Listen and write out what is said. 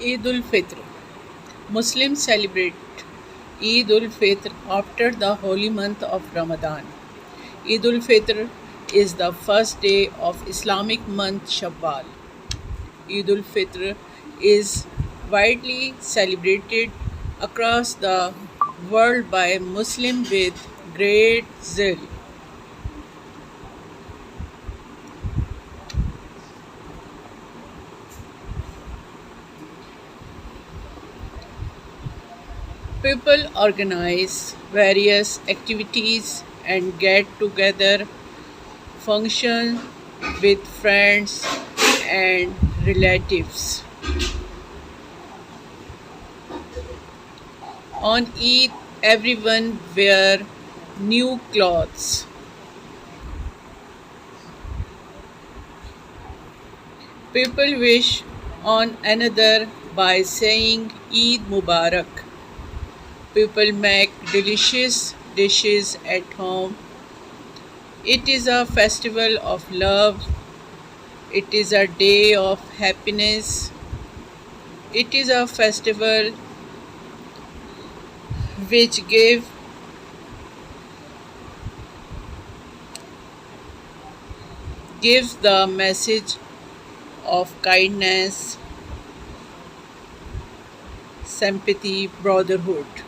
Eid ul Fitr. Muslims celebrate Eid ul Fitr after the holy month of Ramadan. Eid ul Fitr is the first day of Islamic month Shawwal. Eid ul Fitr is widely celebrated across the world by Muslims with great zeal. People organize various activities and get together, function with friends and relatives. On Eid, everyone wear new clothes. People wish on another by saying Eid Mubarak. People make delicious dishes at home. It is a festival of love. It is a day of happiness. It is a festival which gives the message of kindness, sympathy, brotherhood.